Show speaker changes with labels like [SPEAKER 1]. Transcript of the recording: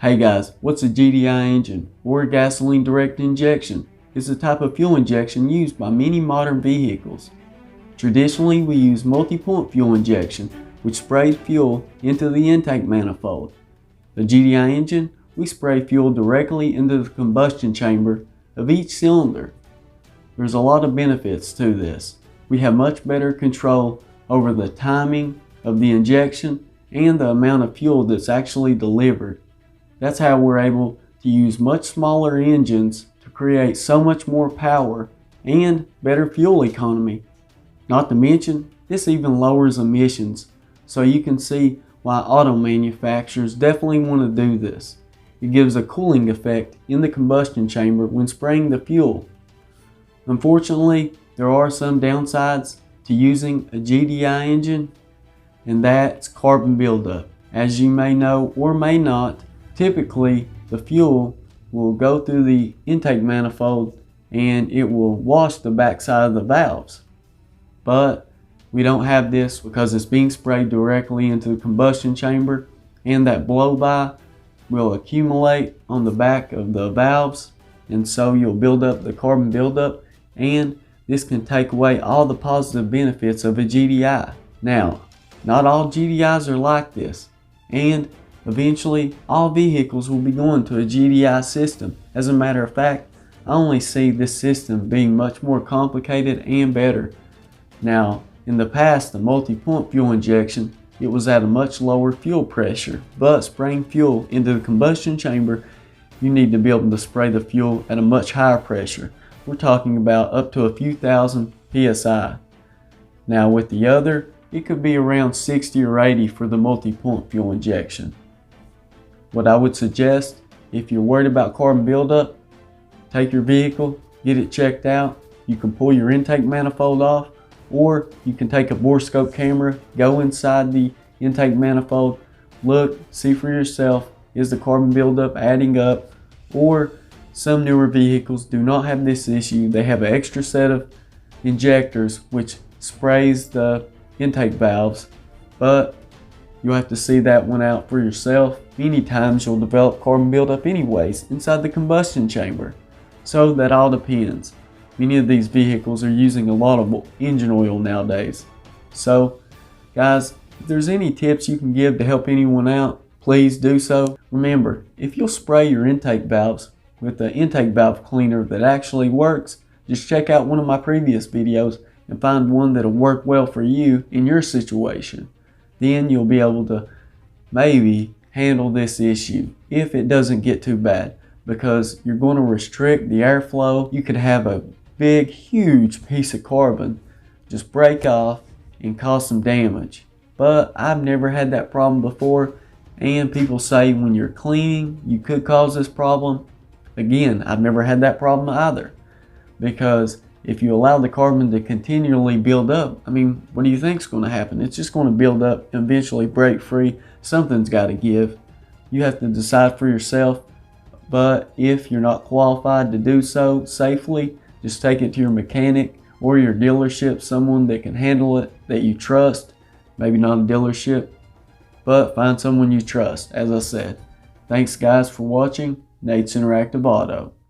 [SPEAKER 1] Hey guys, what's a GDI engine, or gasoline direct injection? It's a type of fuel injection used by many modern vehicles. Traditionally, we use multi-point fuel injection, which sprays fuel into the intake manifold. The GDI engine, we spray fuel directly into the combustion chamber of each cylinder. There's a lot of benefits to this. We have much better control over the timing of the injection and the amount of fuel that's actually delivered. That's how we're able to use much smaller engines to create so much more power and better fuel economy. Not to mention, this even lowers emissions, so you can see why auto manufacturers definitely want to do this. It gives a cooling effect in the combustion chamber when spraying the fuel. Unfortunately, there are some downsides to using a GDI engine, and that's carbon buildup. As you may know or may not, typically the fuel will go through the intake manifold and it will wash the backside of the valves. But we don't have this because it's being sprayed directly into the combustion chamber, and that blow by will accumulate on the back of the valves, and so you'll build up the carbon buildup, and this can take away all the positive benefits of a GDI. Now, not all GDIs are like this, and eventually all vehicles will be going to a GDI system. As a matter of fact, I only see this system being much more complicated and better. Now, in the past, the multi-point fuel injection, it was at a much lower fuel pressure, but spraying fuel into the combustion chamber, you need to be able to spray the fuel at a much higher pressure. We're talking about up to a few thousand PSI. Now with the other, it could be around 60 or 80 for the multi-point fuel injection. What I would suggest, if you're worried about carbon buildup, take your vehicle, get it checked out. You can pull your intake manifold off, or you can take a borescope camera, go inside the intake manifold, look, see for yourself, is the carbon buildup adding up? Or some newer vehicles do not have this issue. They have an extra set of injectors which sprays the intake valves, but you'll have to see that one out for yourself. Many times you'll develop carbon buildup anyways inside the combustion chamber. So that all depends. Many of these vehicles are using a lot of engine oil nowadays. So guys, if there's any tips you can give to help anyone out, please do so. Remember, if you'll spray your intake valves with the intake valve cleaner that actually works, just check out one of my previous videos and find one that'll work well for you in your situation. Then you'll be able to maybe handle this issue if it doesn't get too bad, because you're going to restrict the airflow. You could have a big, huge piece of carbon just break off and cause some damage. But I've never had that problem before, and people say when you're cleaning you could cause this problem. Again, I've never had that problem either, because if you allow the carbon to continually build up, I mean, what do you think is going to happen? It's just going to build up and eventually break free. Something's got to give. You have to decide for yourself. But if you're not qualified to do so safely, just take it to your mechanic or your dealership, someone that can handle it, that you trust. Maybe not a dealership, but find someone you trust, as I said. Thanks guys for watching Nate's Interactive Auto.